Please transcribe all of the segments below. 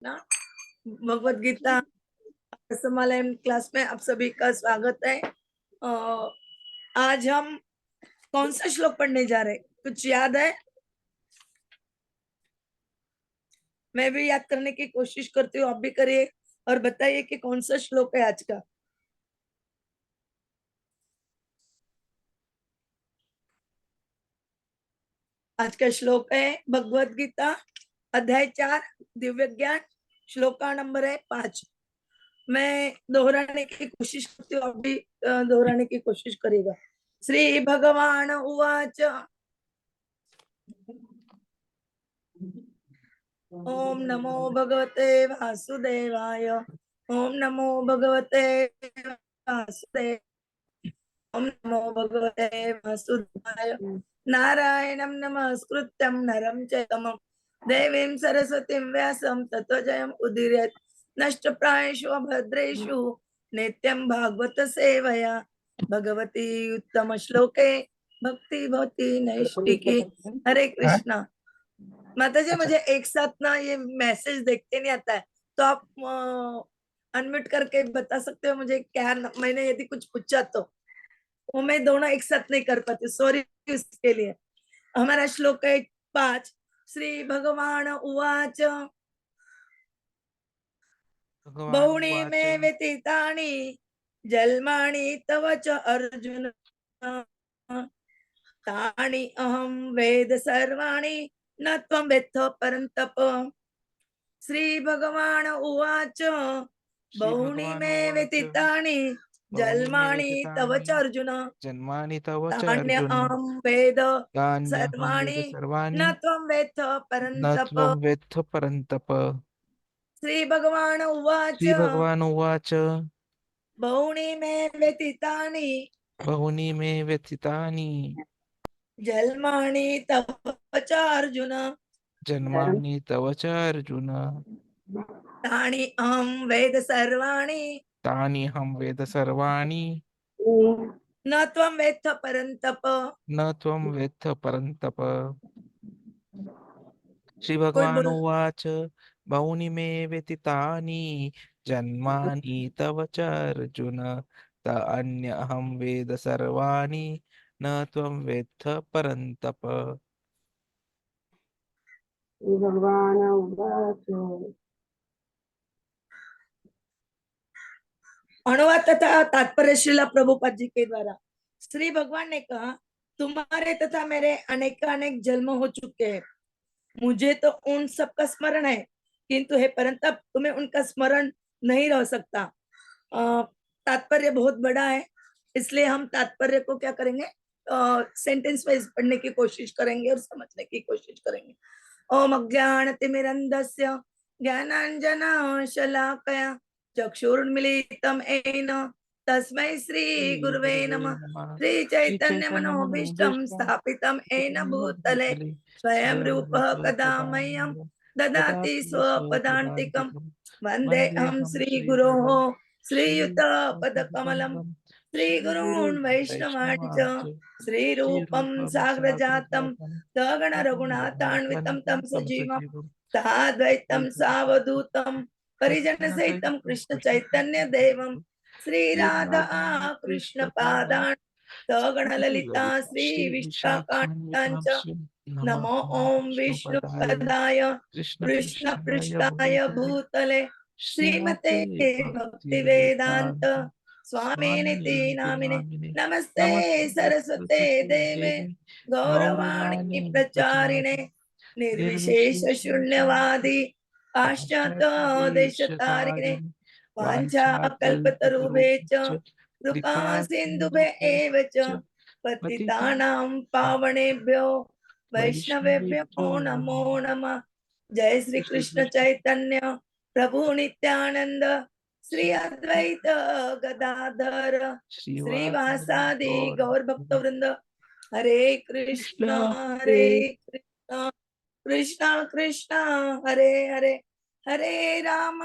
ना भगवत गीता समालयन क्लास में आप सभी का स्वागत है। आज हम कौन सा श्लोक पढ़ने जा रहे हैं, कुछ याद है? मैं भी याद करने की कोशिश करती हूँ, आप भी करिए और बताइए कि कौन सा श्लोक है आज का। आज का श्लोक है भगवत गीता अध्याय 4 दिव्य ज्ञान, श्लोक का नंबर है 5। मैं दोहराने की कोशिश करती हूँ, आप भी दोहराने की कोशिश करिएगा। श्री भगवान उवाच ओम नमो भगवते वासुदेवाय। ओम नमो भगवते वासुदेव। ओम नमो भगवते वासुदेवाय। नारायणं नमस्कृत्यं नरं चैतम देवीं सरस्वतीं व्यासं ततो जयम् उदीरयेत्। नष्टप्रायेषु भद्रेषु नित्यं भागवत सेवया भगवती उत्तम श्लोके भक्ति भवती नैष्टिकी। हरे कृष्णा। माता जी, मुझे एक साथ ना ये मैसेज देखते नहीं आता है, तो आप अनम्यूट करके बता सकते हो मुझे क्या मैंने यदि कुछ पूछा तो वो मैं दोनों एक साथ नहीं कर पाती, सॉरी इसके लिए। हमारा श्लोक है 5। श्री भगवान उवाच भगवान् बहुनी उवाच में व्यतीतानि जन्मानि तव च अर्जुन तानि अहं वेद सर्वाणि न त्वं वेत्थ परन्तप। श्री भगवान उवाच बहुनी श्रीभगवान् में उवाच व्यतीतानि बहूनि मे जन्मानि तव च व्यतीतानि अर्जुन जन्मानि तव च तान्य अर्जुन अहं वेद तान्यहं वेद सर्वाणि सर्वाणि न त्वं वेत्थ न परन्तप। त्वं वेत्थ परन्तप। श्री भगवान उवाच श्रीभगवान् उवाच बहुनी में व्यतीतानि बहूनि मे व्यथितानि जन्मानि तव च अर्जुन जन्मानि तव च अर्जुन तानि अहं वेद सर्वाणि तान्यहं वेद सर्वाणि न त्वं वेत्थ परन्तप। न त्वं वेत्थ परन्तप। कोई श्रीभगवान् बोल। उवाच बहूनि मे व्यतीतानि जन्मानि तव च अर्जुन तान्यहं वेद सर्वाणि न त्वं वेत्थ परन्तप। भगवान उवाच अनुवाद तथा तात्पर्य श्रीला प्रभुपाद जी के द्वारा। श्री भगवान ने कहा, तुम्हारे तथा मेरे अनेक अनेक जन्म हो चुके हैं, मुझे तो उन सबका स्मरण है, किंतु हे परंतप तुम्हें उनका स्मरण नहीं रह सकता। तात्पर्य बहुत बड़ा है, इसलिए हम तात्पर्य को क्या करेंगे, सेंटेंस वाइज पढ़ने की कोशिश करेंगे और समझने की कोशिश करेंगे। ओम अज्ञानतिमिरन्धस्य ज्ञानांजना शलाकया चक्षुर्मिलितं येन तस्मै श्री गुरुवे नमः। श्री चैतन्य मनोभीष्टं स्थापितं येन भूतले स्वयं रूपः कदा मह्यं ददाति स्वपदान्तिकं। वन्देऽहं श्रीगुरोः श्रीयुतपदकमलं श्रीगुरून् वैष्णवांश्च श्रीरूपं साग्रजातं सगण रघुनाथान्वितं तं सजीवं साद्वैतं सावधूतं परिजन सहितं कृष्ण चैतन्य देवं श्री राधा कृष्ण पादान् सगण ललिता श्री विशाखान्वितांच। नमो ओम विष्णु पदाय कृष्ण कृष्ण पृष्ठाय पृष्ठाय भूतले भूतले श्रीमते श्रीमते भक्ति वेदांत भक्तिवेदान्त स्वामी निति स्वामिनिति नामिने। नामिने नमस्ते नमस्ते सरस्वते सरस्वती देवे देवी गौरवाणी गौरवाणी प्रचारिणे प्रचारिणे निर्विशेष निर्विशेषशून्यवादी शून्यवादी पाश्चात देश तारिणे पाश्चात्यदेशतारिणि वाञ्छा कल्पतरुभ्यश्च वाञ्छाकल्पतरुभ्यश्च कृपा कृपा सिन्धुभ्य एव च सिन्धुभ्यश्च पतितानां पतितानां पावनेभ्यो वैष्णवेभ्यो वैष्णवेभ्यो नमो नमो नमः। जय श्री कृष्ण चैतन्य प्रभु नित्यानंद श्री अद्वैत गदाधर श्रीवासादि श्रीवासादि गौर गौर भक्त वृंद। हरे कृष्ण कृष्ण हरे हरे कृष्ण कृष्ण कृष्ण हरे हरे। हरे राम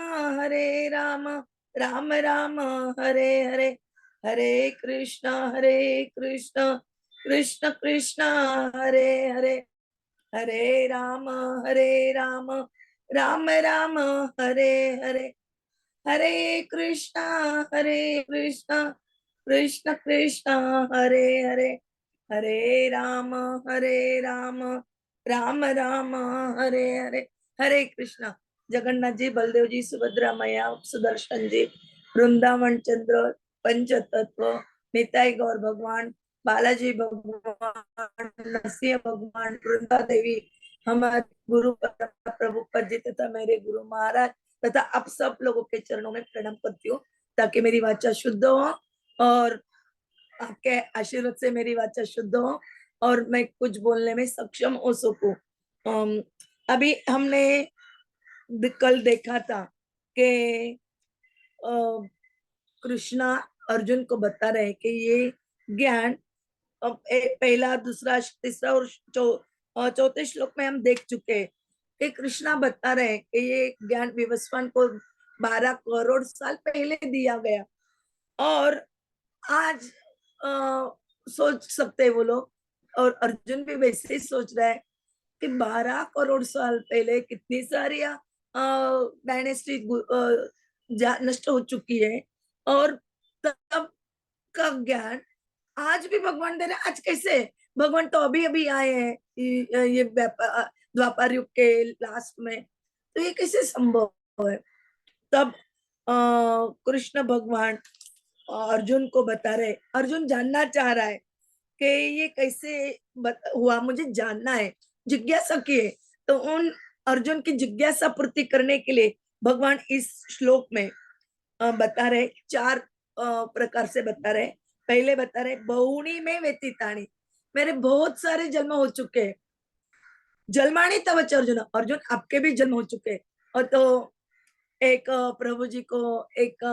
राम राम हरे हरे। हरे कृष्ण कृष्ण कृष्ण हरे हरे। हरे राम राम राम हरे हरे, हरे कृष्णा कृष्ण कृष्ण हरे हरे, हरे राम राम राम हरे हरे, हरे कृष्णा। जगन्नाथ जी, बलदेव जी, सुभद्रा मैया, सुदर्शन जी, वृंदावन चंद्र, पंच तत्व, निताई गौर भगवान, बालाजी भगवान, नरसिंह भगवान, वृंदा देवी, हमारे गुरु प्रभुपद जी तथा मेरे गुरु महाराज तथा आप सब लोगों के चरणों में प्रणाम करती हूँ, ताकि मेरी वाचा शुद्ध हो और आपके आशीर्वाद से मेरी वाचा शुद्ध हो और मैं कुछ बोलने में सक्षम हो सकूं। अभी हमने कल देखा था कि कृष्णा अर्जुन को बता रहे कि ये ज्ञान पहला, दूसरा, तीसरा और चौथे श्लोक में हम देख चुके हैं कि कृष्णा बता रहे कि ये ज्ञान विवस्वान को 12 करोड़ साल पहले दिया गया और आज सोच सकते हैं वो लोग, और अर्जुन भी वैसे ही सोच रहा है कि 12 करोड़ साल पहले कितनी सारी डायनेस्टी नष्ट हो चुकी है और तब का ज्ञान आज भी भगवान दे रहे हैं। आज कैसे? भगवान तो अभी अभी आए हैं ये द्वापर युग के लास्ट में, तो ये कैसे संभव है? तब कृष्ण भगवान अर्जुन को बता रहे, अर्जुन जानना चाह रहा है कि ये कैसे हुआ, मुझे जानना है, जिज्ञासा की है। तो उन अर्जुन की जिज्ञासा पूर्ति करने के लिए भगवान इस श्लोक में बता रहे, 4 प्रकार से बता रहे। पहले बता रहे बहुनी में व्यतीतानी, मेरे बहुत सारे जन्म हो चुके हैं, जन्मानी तव अर्जुन, अर्जुन आपके भी जन्म हो चुके हैं। और तो एक प्रभु जी को एक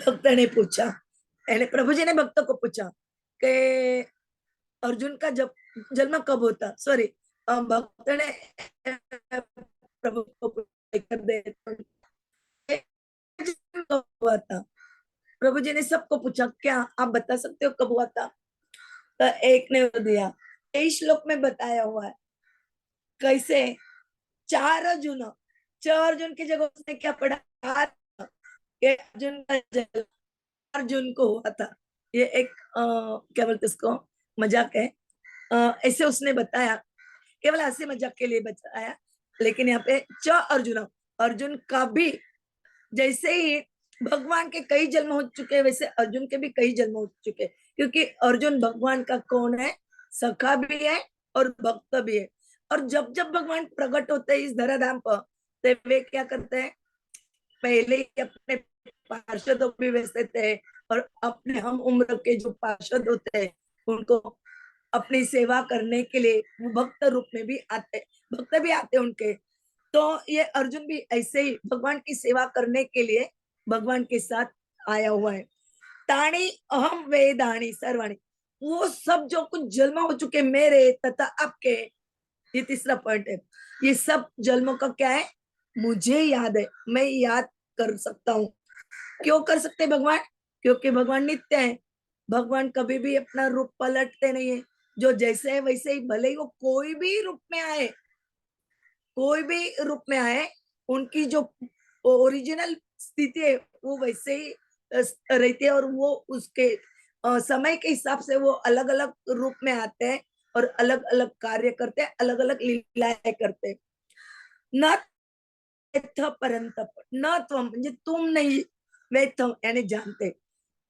भक्त ने पूछा, प्रभु जी ने भक्त को पूछा कि अर्जुन का जब जन्म कब होता, सॉरी भक्त ने प्रभु को कर दे कब हुआ था। प्रभु जी ने सबको पूछा, क्या आप बता सकते हो कब हुआ था? तो एक ने दिया, इस श्लोक में बताया हुआ है कैसे 4 अर्जुन, 4 अर्जुन की जगह उसने क्या पढ़ा कि अर्जुन का जन्म अर्जुन को हुआ था। ये एक क्या बोलते इसको, मजाक है। ऐसे उसने बताया, केवल हंसी मजाक के लिए बताया, लेकिन यहाँ पे च अर्जुन, अर्जुन का भी जैसे ही भगवान के कई जन्म हो चुके हैं वैसे अर्जुन के भी कई जन्म हो चुके हैं, क्योंकि अर्जुन भगवान का कौन है? सखा भी है और भक्त भी है। और जब जब भगवान प्रकट होते हैं इस धराधाम पर, तो वे क्या करते हैं, पहले ही अपने पार्षदों भी भेजते थे और अपने हम उम्र के जो पार्षद होते हैं उनको अपनी सेवा करने के लिए भक्त रूप में भी आते, भक्त भी आते उनके। तो ये अर्जुन भी ऐसे ही भगवान की सेवा करने के लिए भगवान के साथ आया हुआ है। ताणी अहम वेदाणी सर्वाणी, वो सब जो कुछ जन्म हो चुके मेरे तथा आपके, ये तीसरा पॉइंट है, ये सब जन्मों का क्या है? मुझे याद है, मैं याद कर सकता हूँ। क्यों कर सकते भगवान? क्योंकि भगवान नित्य है, भगवान कभी भी अपना रूप पलटते नहीं है, जो जैसे है वैसे ही, भले ही वो कोई भी रूप में आए, कोई भी रूप में आए, उनकी जो ओरिजिनल स्थिति है वो वैसे ही रहती है और वो उसके समय के हिसाब से वो अलग अलग रूप में आते हैं और अलग अलग कार्य करते हैं, अलग अलग लीलाएं करते हैं। न परंतप, न त्वम म्हणजे तुम नहीं, वेत्थम यानी जानते,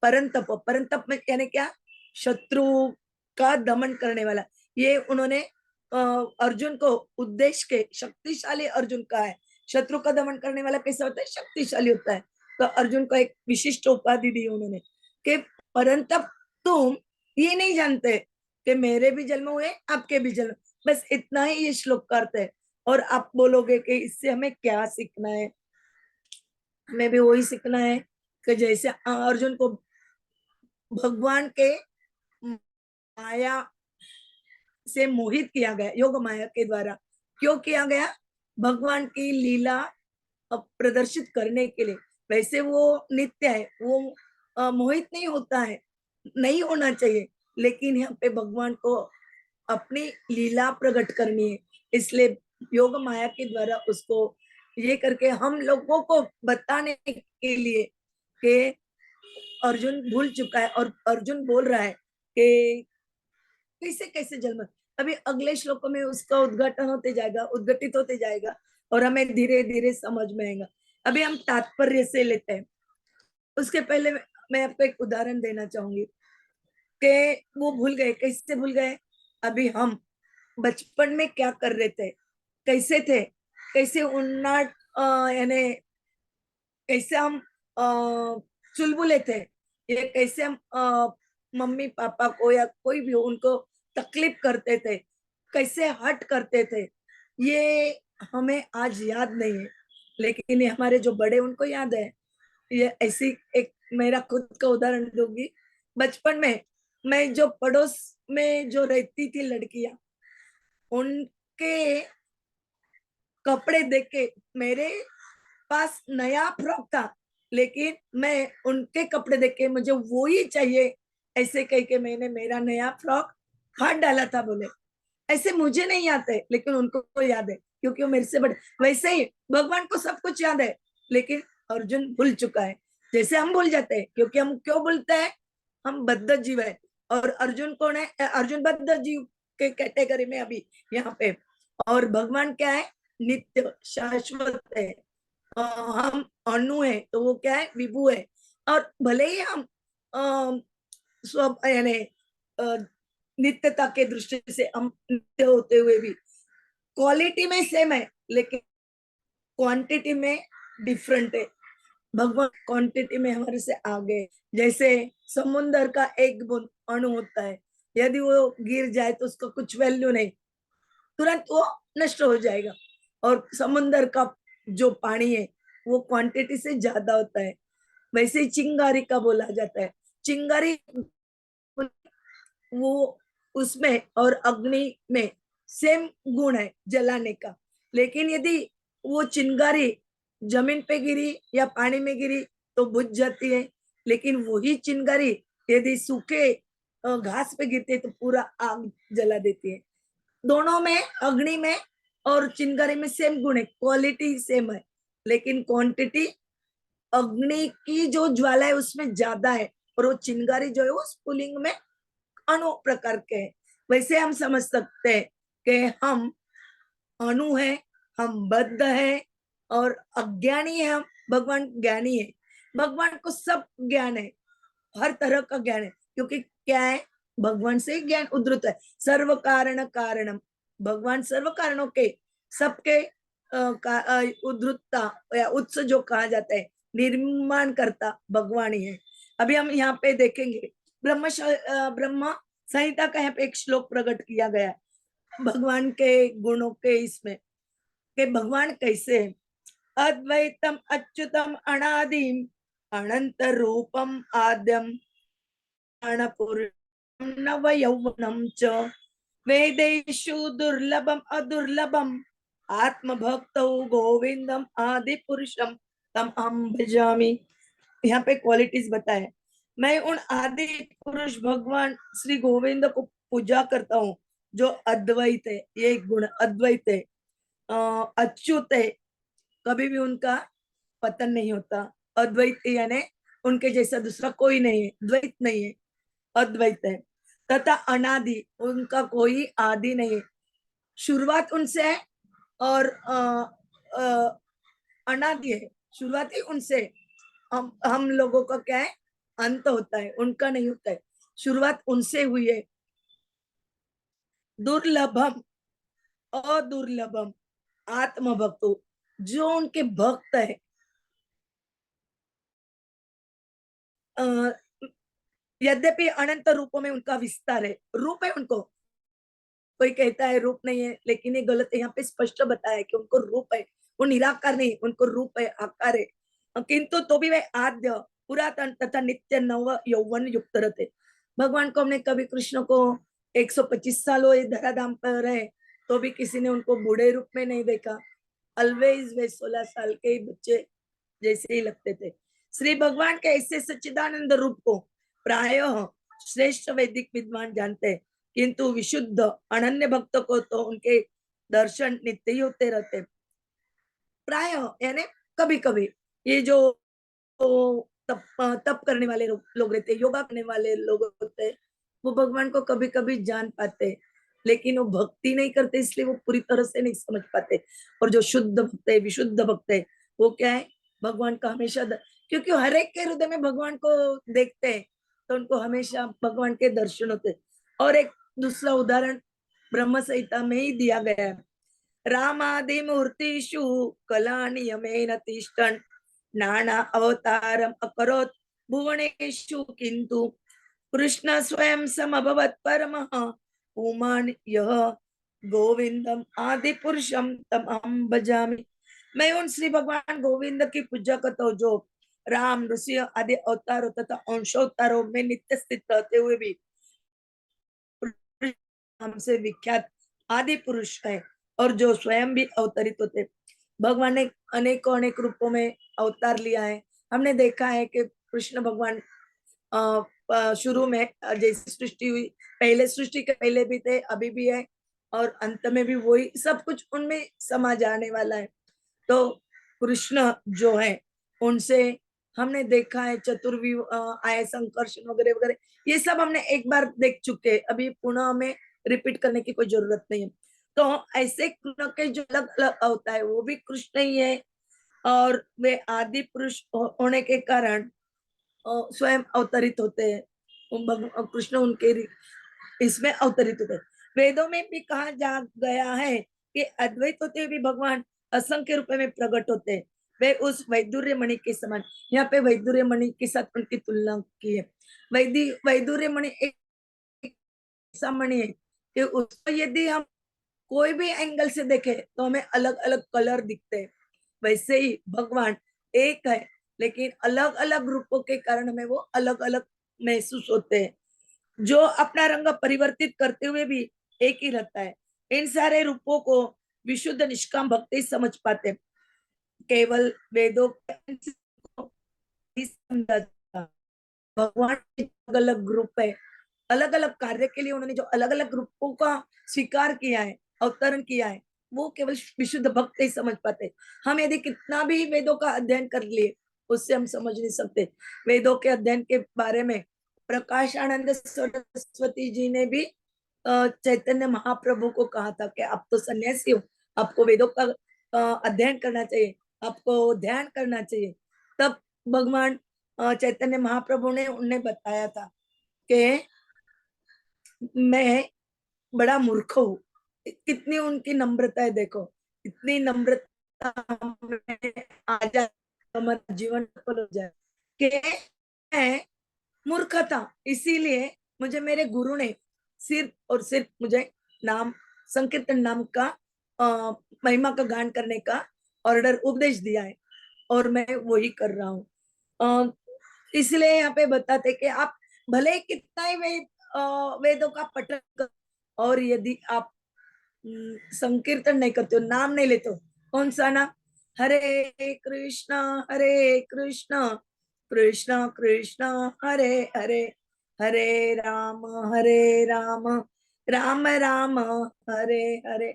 परंतप, परंतप में यानी क्या? शत्रु का दमन करने वाला। ये उन्होंने अर्जुन को उद्देश्य के, शक्तिशाली अर्जुन का है। शत्रु का दमन करने वाला कैसा होता है? शक्तिशाली होता है। तो अर्जुन को एक विशिष्ट उपाधि दी उन्होंने कि परंतप तुम ये नहीं जानते कि मेरे भी जन्म हुए, आपके भी जन्म। बस इतना ही ये श्लोक करते हैं। और आप बोलोगे कि इससे हमें क्या सीखना है? हमें भी वही सीखना है कि जैसे अर्जुन को भगवान के माया से मोहित किया गया, योग माया के द्वारा। क्यों किया गया? भगवान की लीला प्रदर्शित करने के लिए। वैसे वो नित्य है, वो मोहित नहीं होता है, नहीं होना चाहिए, लेकिन यहाँ पे भगवान को अपनी लीला प्रकट करनी है, इसलिए योग माया के द्वारा उसको ये करके हम लोगों को बताने के लिए कि अर्जुन भूल चुका है और अर्जुन बोल रहा है कि कैसे कैसे जन्म। अभी अगले श्लोकों में उसका उद्घाटन होते जाएगा, उद्घटित होते जाएगा और हमें धीरे धीरे समझ में आएगा। अभी हम तात्पर्य से लेते हैं। उसके पहले मैं आपको एक उदाहरण देना चाहूंगी कि वो भूल गए, कैसे भूल गए। अभी हम बचपन में क्या कर रहे थे, कैसे थे, कैसे उन्नाट यानी कैसे हम चुलबुले थे, ये कैसे हम मम्मी पापा को या कोई भी हो उनको तकलीफ करते थे, कैसे हट करते थे, ये हमें आज याद नहीं है, लेकिन ये हमारे जो बड़े उनको याद है। ये ऐसी एक मेरा खुद का उदाहरण दूंगी। बचपन में मैं जो पड़ोस में जो रहती थी लड़कियां, उनके कपड़े देख के मेरे पास नया फ्रॉक था, लेकिन मैं उनके कपड़े देख के मुझे वो ही चाहिए ऐसे कह के मैंने मेरा नया फ्रॉक फाड़ डाला था। बोले ऐसे मुझे नहीं आते लेकिन उनको तो याद है क्योंकि वो मेरे से बड़े। वैसे ही भगवान को सब कुछ याद है, लेकिन अर्जुन भूल चुका है, जैसे हम भूल जाते हैं। क्योंकि हम क्यों भूलते हैं, हम बद्ध जीव है और अर्जुन कौन है, अर्जुन बद्ध जीव के कैटेगरी में अभी यहाँ पे। और भगवान क्या है, नित्य शाश्वत है। हम अणु है तो वो क्या है, विभु है। और भले ही हम स्व यानी नित्यता के दृष्टि से हम नित्य होते हुए भी क्वालिटी में सेम है, लेकिन क्वांटिटी में डिफरेंट है। भगवान क्वांटिटी में हमारे से आगे। जैसे समुन्द्र का एक बूंद अणु होता है, यदि वो गिर जाए तो उसका कुछ वैल्यू नहीं, तुरंत वो नष्ट हो जाएगा। और समुन्द्र का जो पानी है वो क्वांटिटी से ज्यादा होता है। वैसे ही चिंगारी का बोला जाता है, चिंगारी वो उसमें और अग्नि में सेम गुण है जलाने का, लेकिन यदि वो चिंगारी जमीन पे गिरी या पानी में गिरी तो बुझ जाती है, लेकिन वही चिंगारी यदि सूखे घास पे गिरती है तो पूरा आग जला देती है। दोनों में, अग्नि में और चिंगारी में सेम गुण है, क्वालिटी सेम है, लेकिन क्वांटिटी अग्नि की जो ज्वाला है उसमें ज्यादा है और वो चिंगारी जो है वो स्फुलिंग में अणु प्रकार के हैं। वैसे हम समझ सकते हैं कि हम अणु है, हम बद्ध है और अज्ञानी है हम, भगवान ज्ञानी है। भगवान को सब ज्ञान है, हर तरह का ज्ञान है, क्योंकि क्या है, भगवान से ज्ञान उद्धृत है। सर्व कारण कारणम, भगवान सर्व कारणों के सबके उद्धृतता या उत्स जो कहा जाता है, निर्माण करता भगवान ही है। अभी हम यहाँ पे देखेंगे ब्रह्म संहिता का यहाँ पे एक श्लोक प्रकट किया गया भगवान के गुणों के इसमें, कि भगवान कैसे है। अद्वैतम अच्युतम अनादिम अनंत रूपम आद्यम नव यौवनम च वेदेषु दुर्लभम अदुर्लभम आत्मभक्तौ गोविंदम आदि पुरुषम तम अहं भजामि। यहाँ पे क्वालिटीज बताए। मैं उन आदि पुरुष भगवान श्री गोविंद को पूजा करता हूँ जो अद्वैत है, ये गुण अद्वैत है, अच्युत है, कभी भी उनका पतन नहीं होता। अद्वैत यानी उनके जैसा दूसरा कोई नहीं है, द्वैत नहीं है, अद्वैत है। तथा अनादि, उनका कोई आदि नहीं है, शुरुआत उनसे है और अनादि है, शुरुआत ही उनसे। हम लोगों का क्या है, अंत होता है, उनका नहीं होता है, शुरुआत उनसे हुई है। दुर्लभम अदुर्लभम आत्म भक्तो, जो उनके भक्त है, यद्यपि अनंत रूपों में उनका विस्तार है, रूप है उनको। कोई कहता है रूप नहीं है, लेकिन ये गलत है। यहाँ पे स्पष्ट बताया है कि उनको रूप है, वो निराकार नहीं, उनको रूप है, आकार है, किंतु तो भी वे आद्य पुरातन तथा नित्य नव यौवन युक्त रहते। भगवान को हमने कभी, कृष्ण को 125 साल हुए धराधाम पर रहे तो भी किसी ने उनको बूढ़े रूप में नहीं देखा। ऑलवेज वे 16 साल के बच्चे जैसे ही लगते थे। श्री भगवान के ऐसे सच्चिदानंद रूप को प्रायः श्रेष्ठ वैदिक विद्वान जानते हैं, किंतु विशुद्ध अनन्य भक्त को तो उनके दर्शन नित्य ही होते रहते। प्राय यानी कभी कभी ये जो तप तप करने वाले लोग रहते, योगा करने वाले लोग होते हैं, वो भगवान को कभी कभी जान पाते, लेकिन वो भक्ति नहीं करते, इसलिए वो पूरी तरह से नहीं समझ पाते। और जो शुद्ध भक्त है, विशुद्ध भक्त है, वो क्या है, भगवान का हमेशा क्योंकि हर एक के हृदय में भगवान को देखते हैं, तो उनको हमेशा भगवान के दर्शन होते। और एक दूसरा उदाहरण ब्रह्म संहिता में ही दिया गया है। रामादि मूर्तिषु कलानियमेन तिष्ठन् नाना अवतारम अकरोत् भुवनेषु किंतु कृष्ण स्वयं समभवत् परमः पुमान् यः गोविंदम आदि पुरुषम तम अहं भजामि। मैं उन श्री भगवान गोविंद की पूजा करता हूँ, जो राम ऋषि आदि अवतारों तथा अंशावतारों में नित्य स्थित रहते हुए भी हमसे विख्यात आदि पुरुष है, और जो स्वयं भी अवतरित होते। भगवान ने अनेकों अनेक रूपों में अवतार लिया है। हमने देखा है कि कृष्ण भगवान शुरू में जैसी सृष्टि हुई, पहले सृष्टि के पहले भी थे, अभी भी है, और अंत में भी वही सब कुछ उनमें समा जाने वाला है। तो कृष्ण जो है, उनसे हमने देखा है चतुर्विह आय संकर्षण वगैरह वगैरह, ये सब हमने एक बार देख चुके हैं, अभी पुनः हमें रिपीट करने की कोई जरूरत नहीं है। तो ऐसे कृष्ण के जो अलग अलग होता है, वो भी कृष्ण ही है, और वे आदि पुरुष होने के कारण स्वयं अवतरित होते हैं। कृष्ण उनके इसमें अवतरित होते हैं। वेदों में भी कहा जा गया है कि अद्वैत होते हुए भी भगवान असंख्य रूप में प्रकट होते हैं। वे उस वैदुर्य मणि के समान, यहाँ पे वैदुर्य मणि के साथ उनकी तुलना की है। वैदुर्य मणि एक ऐसा मणि है कि उसको यदि हम कोई भी एंगल से देखें तो हमें अलग अलग कलर दिखते हैं। वैसे ही भगवान एक है, लेकिन अलग अलग रूपों के कारण हमें वो अलग अलग महसूस होते हैं। जो अपना रंग परिवर्तित करते हुए भी एक ही रहता है। इन सारे रूपों को विशुद्ध निष्काम भक्त ही समझ पाते हैं। केवल वेदों को ही समझा जाता। भगवान के अलग अलग ग्रुप है, अलग अलग कार्य के लिए उन्होंने जो अलग अलग रूपों का स्वीकार किया है, अवतरण किया है, वो केवल विशुद्ध भक्त ही समझ पाते। हम यदि कितना भी वेदों का अध्ययन कर लिए, उससे हम समझ नहीं सकते। वेदों के अध्ययन के बारे में प्रकाशानंद सरस्वती जी ने भी चैतन्य महाप्रभु को कहा था कि आप तो सन्यासी हो, आपको वेदों का अध्ययन करना चाहिए, आपको ध्यान करना चाहिए। तब भगवान चैतन्य महाप्रभु ने उन्हें बताया था कि मैं बड़ा मूर्ख हूँ। कितनी उनकी नम्रता है, देखो, इतनी नम्रता हमें आ जाए, हमारा जीवन सफल हो जाए कि मैं मूर्ख था, इसीलिए मुझे मेरे गुरु ने सिर्फ और सिर्फ मुझे नाम संकीर्तन नाम का महिमा का गान करने का ऑर्डर उपदेश दिया है, और मैं वही कर रहा हूँ। इसलिए यहाँ पे बताते कि आप भले कितना ही वेदों का पठन कर, और यदि आप संकीर्तन नहीं करते हो, नाम नहीं लेते हो, कौन सा नाम, हरे कृष्णा कृष्णा कृष्णा हरे हरे, हरे राम राम राम हरे हरे।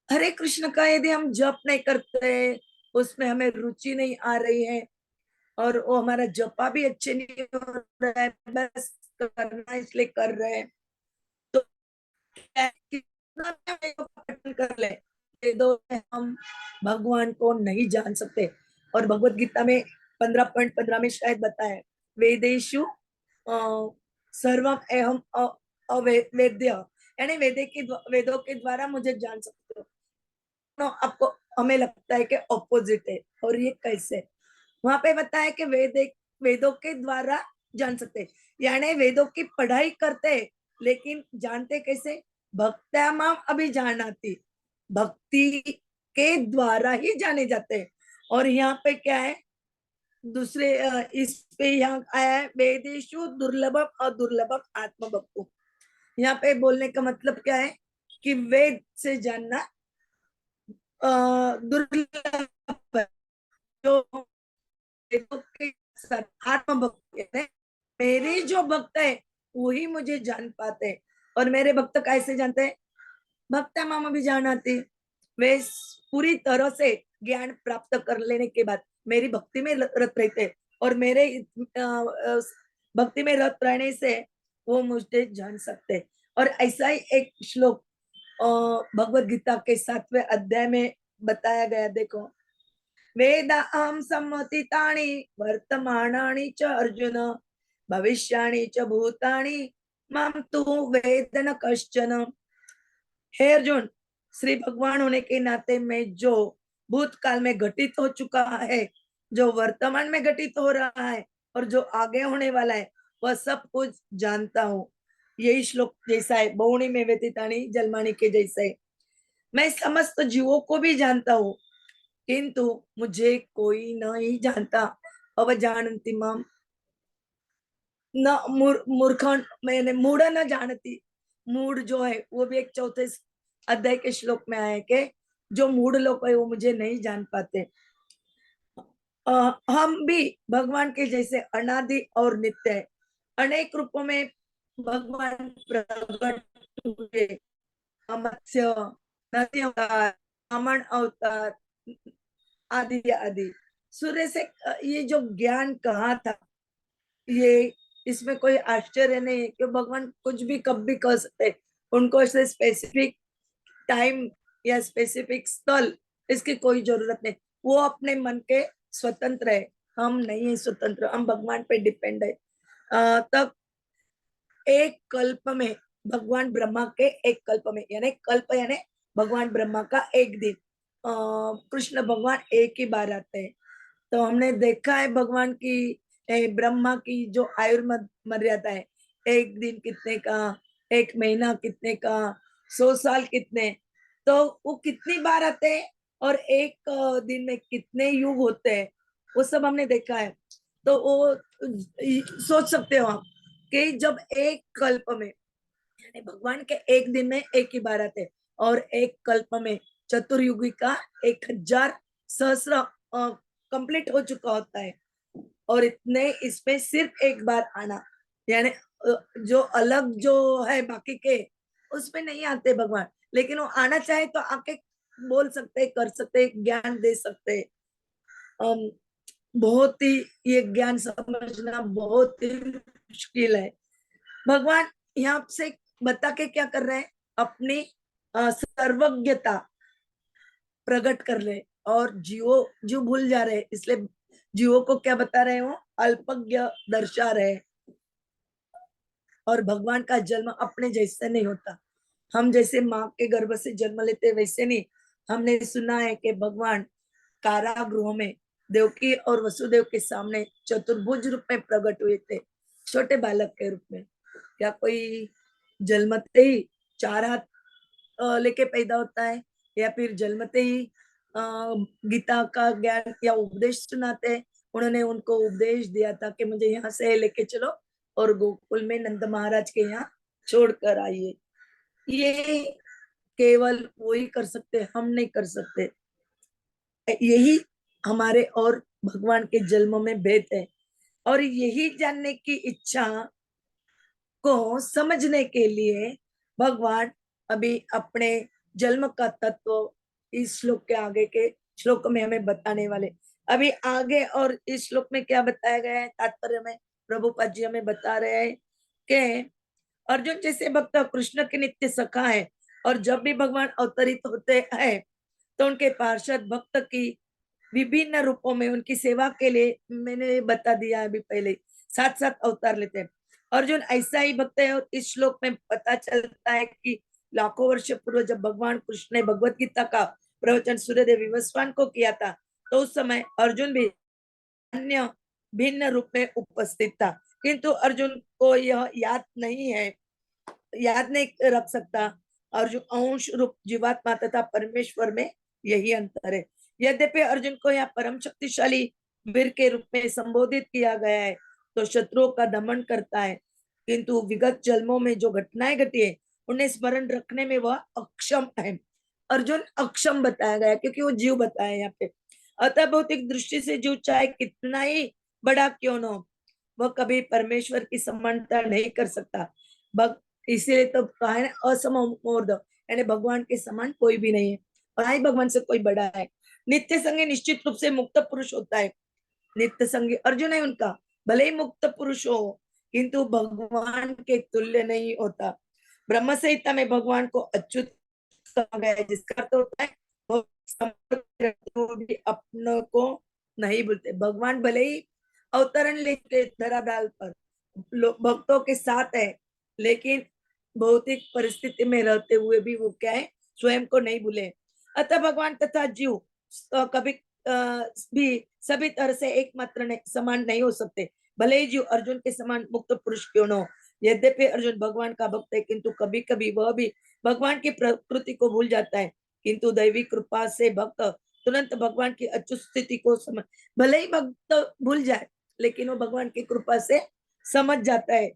हरे कृष्ण का यदि हम जप नहीं करते, उसमें हमें रुचि नहीं आ रही है, और वो हमारा जपा भी अच्छे नहीं हो रहा है, बस करना इसलिए कर रहे हैं, तो कितना पठन कर ले, वेदों में हम भगवान को नहीं जान सकते। और भगवत गीता में 15.15 में शायद बताया, वेदेशु सर्वम एहम वेद्य, यानी वेदों के द्वारा मुझे जान सकते हो। तो आपको, हमें लगता है कि ऑपोजिट है, और ये कैसे, वहां पे बताया कि वेदों के द्वारा जान सकते, यानी वेदों की पढ़ाई करते, लेकिन जानते कैसे, भक्त्यामाम अभिजानाति, भक्ति के द्वारा ही जाने जाते हैं। और यहाँ पे क्या है, दूसरे इस पे यहाँ आया है, वेदेशु दुर्लभम अदुर्लभम आत्मभक्तु। यहाँ पे बोलने का मतलब क्या है कि वेद से जानना दुर्लभ है। जो आत्म भक्त है, मेरे जो भक्त है वही मुझे जान पाते हैं। और मेरे भक्त कैसे जानते हैं, भक्त मामा भी जानाते, वे पूरी तरह से ज्ञान प्राप्त कर लेने के बाद मेरी भक्ति में रत रहते, और मेरे भक्ति में रत रहने से वो मुझे जान सकते। और ऐसा ही एक श्लोक भगवत गीता के 7वें अध्याय में बताया गया, देखो, वेदाहं सम्मतितानि वर्तमानानि च अर्जुन भविष्याणि च भूतानि मां तु वेद न कश्चन। हे अर्जुन, श्री भगवान होने के नाते मैं जो भूतकाल में घटित हो चुका है, जो वर्तमान में घटित हो रहा है और जो आगे होने वाला है, वह सब कुछ जानता हूँ। यही श्लोक जैसा है, बहुणी में व्यतीतानि जलमानी के जैसा है। मैं समस्त जीवों को भी जानता हूँ, किंतु मुझे कोई नहीं जानता। अवजानन्ति माम न मूर्खन, मैंने मूढ़ न जानती। मूढ़ जो है वो भी एक चौथे अध्याय के श्लोक में आया कि जो मूढ़ लोग है वो मुझे नहीं जान पाते। हम भी भगवान के जैसे अनादि और नित्य है। अनेक रूपों में भगवान प्रकट हुए, मत्स्य, नरसिंह अवतार, वामन अवतार आदि आदि। सूर्य से ये जो ज्ञान कहा था, ये इसमें कोई आश्चर्य नहीं है कि भगवान कुछ भी कब भी कर सकते। उनको ऐसे स्पेसिफिक टाइम या स्पेसिफिक स्थल इसकी कोई जरूरत नहीं। वो अपने मन के स्वतंत्र है, हम नहीं है स्वतंत्र, हम भगवान पे डिपेंड है। तब एक कल्प में भगवान ब्रह्मा के एक कल्प में, यानी कल्प यानी भगवान ब्रह्मा का एक दिन, कृष्ण भगवान एक ही बार आते हैं। तो हमने देखा है भगवान की ब्रह्मा की जो मर्यादा है, एक दिन कितने का, एक महीना कितने का, 100 साल कितने, तो वो कितनी बार आते हैं और एक दिन में कितने युग होते हैं, वो सब हमने देखा है। तो वो सोच सकते हो आप कि जब एक कल्प में, यानी भगवान के एक दिन में एक ही बार आते, और एक कल्प में चतुर्युगी का 1000 सहस्र कंप्लीट हो चुका होता है, और इतने इसमें सिर्फ एक बार आना, यानी जो अलग जो है बाकी के उसमें नहीं आते भगवान, लेकिन वो आना चाहे तो आके बोल सकते, कर सकते, ज्ञान दे सकते। बहुत ही ये ज्ञान समझना बहुत ही मुश्किल है। भगवान यहाँ से बता के क्या कर रहे हैं, अपनी सर्वज्ञता प्रकट कर रहे, और जीव भूल जा रहे, इसलिए जीवों को क्या बता रहे हो, अल्पज्ञ दर्शा रहे। और भगवान का जन्म अपने जैसे नहीं होता, हम जैसे माँ के गर्भ से जन्म लेते वैसे नहीं। हमने सुना है कि भगवान कारागृह में देवकी और वसुदेव के सामने चतुर्भुज रूप में प्रकट हुए थे, छोटे बालक के रूप में। क्या कोई जन्मते ही 4 हाथ लेके पैदा होता है, या फिर जन्मते ही गीता का ज्ञान या उपदेश सुनाते हैं? उन्होंने उनको उपदेश दिया था कि मुझे यहाँ से लेके चलो और गोकुल में नंद महाराज के यहाँ छोड़ कर आइए। ये केवल वही कर सकते, हम नहीं कर सकते। यही हमारे और भगवान के जन्म में भेद है, और यही जानने की इच्छा को समझने के लिए भगवान अभी अपने जन्म का तत्व इस श्लोक के आगे के श्लोक में हमें बताने वाले। अभी आगे और इस श्लोक में क्या बताया गया है तात्पर्य में, प्रभुपाद जी हमें बता रहे हैं कि अर्जुन जैसे भक्त कृष्ण के नित्य सखा है, और जब भी भगवान अवतरित होते हैं तो उनके पार्षद भक्त की विभिन्न रूपों में उनकी सेवा के लिए, मैंने बता दिया अभी पहले, 7 अवतार लेते हैं। अर्जुन ऐसा ही भक्त है, और इस श्लोक में पता चलता है कि लाखों वर्ष पूर्व जब भगवान कृष्ण ने भगवत गीता का प्रवचन सूर्यदेव विवस्वान को किया था, तो उस समय अर्जुन भी अन्य भिन्न रूप में उपस्थित था, किंतु अर्जुन को यह याद नहीं है, याद नहीं रख सकता। अर्जुन अंश रूप जीवात्मा तथा परमेश्वर में यही अंतर है। यद्यपि अर्जुन को यहाँ परम शक्तिशाली वीर के रूप में संबोधित किया गया है, तो शत्रुओं का दमन करता है, किंतु विगत जन्मों में जो घटनाएं घटी है उन्हें स्मरण रखने में वह अक्षम है। अर्जुन अक्षम बताया गया क्योंकि वो जीव बताया यहाँ पे। अतः भौतिक दृष्टि से जीव चाहे कितना ही बड़ा क्यों न हो, वह कभी परमेश्वर की समानता नहीं कर सकता। इसीलिए तो कहा है असम मूर्ध, यानी भगवान के समान कोई भी नहीं है। भाई भगवान से कोई बड़ा है। नित्य संगी निश्चित रूप से मुक्त पुरुष होता है। नित्य संगी अर्जुन है उनका, भले ही मुक्त पुरुष हो किंतु भगवान के तुल्य नहीं होता। ब्रह्म संहिता में भगवान को अच्युत कहा गया है, जिसका अर्थ होता है वो समर्थ रहते हुए भी अपनों को नहीं भूलते। भगवान भले ही अवतरण लेते धराधाल पर, भक्तों के साथ है, लेकिन भौतिक परिस्थिति में रहते हुए भी वो क्या है, स्वयं को नहीं भूले। अतः भगवान तथा जीव कभी भी सभी तरह से एक मात्र समान नहीं हो सकते। भले ही जीव अर्जुन के समान मुक्त पुरुष क्यों न हो। यद्यपि अर्जुन भगवान का भक्त है, किंतु कभी कभी वह भी भगवान की प्रकृति को भूल जाता है। किंतु दैवी कृपा से भक्त तुरंत भगवान की अच्युत स्थिति को समझ, भले ही भक्त भूल जाए लेकिन वो भगवान की कृपा से समझ जाता है।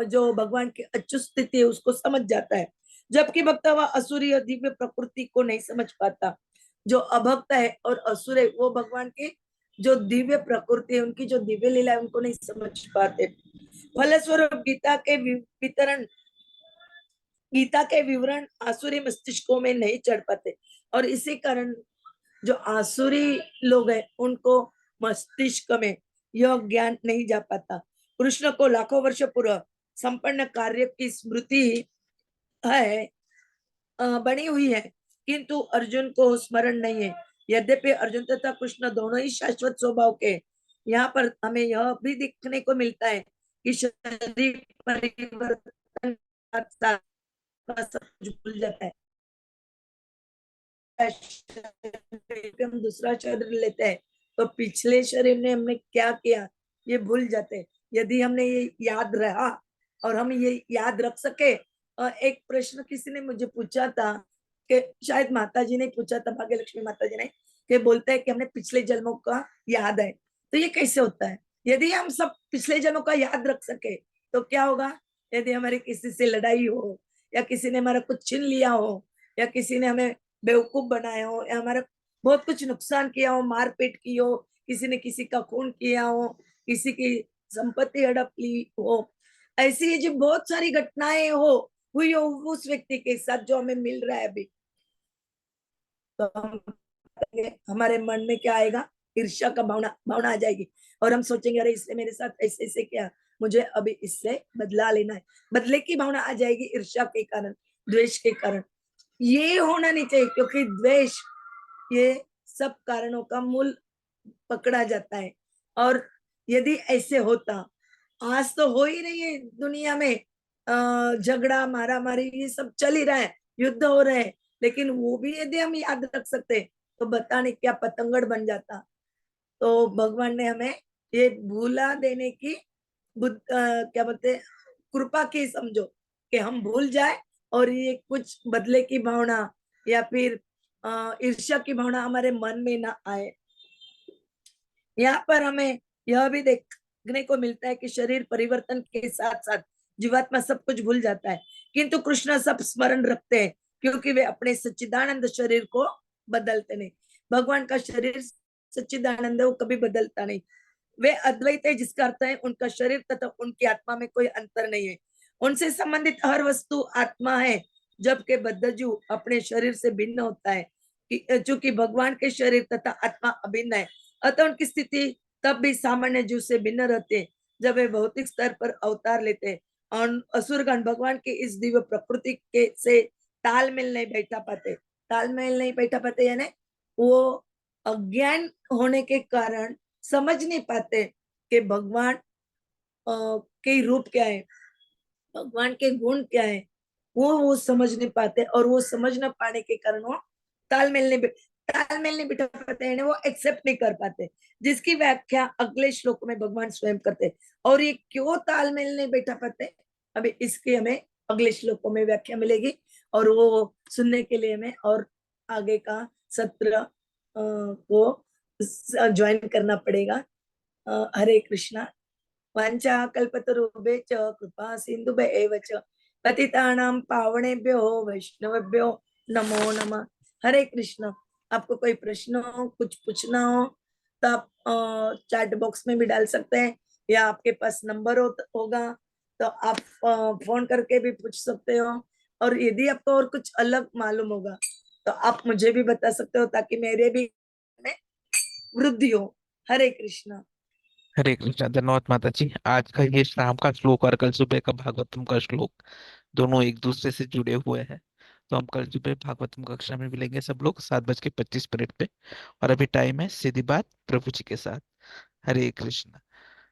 जो भगवान की अच्युत स्थिति है उसको समझ जाता है। जबकि भक्त वह असुरी और दिव्य प्रकृति को नहीं समझ पाता। जो अभक्त है और असुर है वो भगवान के जो दिव्य प्रकृति है, उनकी जो दिव्य लीला है, उनको नहीं समझ पाते। फलस्वरूप गीता के विवरण आसुरी मस्तिष्कों में नहीं चढ़ पाते, और इसी कारण जो आसुरी लोग हैं उनको मस्तिष्क में यह ज्ञान नहीं जा पाता। कृष्ण को लाखों वर्ष पूर्व संपन्न कार्य की स्मृति है, बनी हुई है, किंतु अर्जुन को स्मरण नहीं है। यद्यपि अर्जुन तथा कृष्ण दोनों ही शाश्वत स्वभाव के, यहाँ पर हमें यह भी देखने को मिलता है कि शरीर परिवर्तन सब कुछ भूल जाता है। हम दूसरा शरीर लेते हैं तो पिछले शरीर ने हमने क्या किया ये भूल जाते हैं। यदि हमने ये याद रहा और हम ये याद रख सके। एक प्रश्न किसी ने मुझे पूछा था कि शायद माता जी ने पूछा था, भाग्य लक्ष्मी माता जी ने, कि बोलते हैं कि हमने पिछले जन्मों का याद है, तो ये कैसे होता है? यदि हम सब पिछले जन्मों का याद रख सके तो क्या होगा? यदि हमारी किसी से लड़ाई हो, या किसी ने हमारा कुछ छीन लिया हो, या किसी ने हमें बेवकूफ बनाया हो, या हमारा बहुत कुछ नुकसान किया हो, मारपीट की हो, किसी ने किसी का खून किया हो, किसी की संपत्ति हड़प ली हो, ऐसी जो बहुत सारी घटनाएं हुई हो उस व्यक्ति के साथ जो हमें मिल रहा है अभी, तो हमारे मन में क्या आएगा? ईर्ष्या का भावना आ जाएगी, और हम सोचेंगे अरे इसने मेरे साथ ऐसे ऐसे किया, मुझे अभी इससे बदला लेना है। बदले की भावना आ जाएगी ईर्ष्या के कारण, द्वेष के कारण। ये होना नहीं चाहिए, क्योंकि द्वेष ये सब कारणों का मूल पकड़ा जाता है। और यदि ऐसे होता, आज तो हो ही रही है दुनिया में, झगड़ा मारा मारी ये सब चल ही रहा है, युद्ध हो रहे हैं, लेकिन वो भी यदि हम याद रख सकते तो बताने क्या पतंगड़ बन जाता। तो भगवान ने हमें ये भूला देने की क्या बोलते कृपा की, समझो कि हम भूल जाए और ये कुछ बदले की भावना या फिर ईर्ष्या की भावना हमारे मन में ना आए। यहाँ पर हमें यह भी देखने को मिलता है कि शरीर परिवर्तन के साथ साथ जीवात्मा सब कुछ भूल जाता है, किंतु कृष्ण सब स्मरण रखते हैं, क्योंकि वे अपने सच्चिदानंद शरीर को बदलते नहीं। भगवान का शरीर सच्चिदानंद है, वो कभी बदलता नहीं। वे अद्वैत है, जिसका अर्थ है उनका शरीर तथा उनकी आत्मा में कोई अंतर नहीं है। उनसे संबंधित हर वस्तु आत्मा है, जबकि बद्ध जीव अपने शरीर से भिन्न होता है, चूंकि भगवान के शरीर तथा आत्मा अभिन्न है। अतः उनकी स्थिति तब भी सामान्य जीव से भिन्न रहते हैं जब वे भौतिक स्तर पर अवतार लेते हैं। और असुरगण भगवान की इस दिव्य प्रकृति के से तालमेल नहीं बैठा पाते। तालमेल नहीं बैठा पाते यानी वो अज्ञान होने के कारण समझ नहीं पाते कि भगवान के रूप क्या है, भगवान के गुण क्या है, वो समझ नहीं पाते। और वो समझ न पाने के कारण वो तालमेल नहीं बिठा पाते हैं, वो एक्सेप्ट नहीं कर पाते, जिसकी व्याख्या अगले श्लोक में भगवान स्वयं करते। और ये क्यों तालमेल नहीं बैठा पाते, अभी इसकी हमें अगले श्लोकों में व्याख्या मिलेगी, और वो सुनने के लिए हमें और आगे का सत्र को ज्वाइन करना पड़ेगा। हरे कृष्णा। वाञ्छा कल्पतरुभ्यश्च कृपा सिन्धुभ्य एव च पतितानां पावनेभ्यो वैष्णवेभ्यो नमो नमः। हरे कृष्ण। आपको कोई प्रश्न हो, कुछ पूछना हो तो आप चैट बॉक्स में भी डाल सकते हैं, या आपके पास नंबर होगा तो आप फोन करके भी पूछ सकते हो। और यदि आपको और कुछ अलग मालूम होगा तो आप मुझे भी बता सकते हो ताकि मेरे भी में वृद्धि हो। हरे कृष्णा। हरे कृष्णा। धन्यवाद माता जी। आज का ये शाम का श्लोक और कल सुबह का भागवतम का श्लोक दोनों एक दूसरे से जुड़े हुए हैं। तो हम कल सुबह भागवतम कक्षा में मिलेंगे सब लोग 7:25 पे। और अभी टाइम है सीधी बात प्रभु जी के साथ। हरे कृष्णा।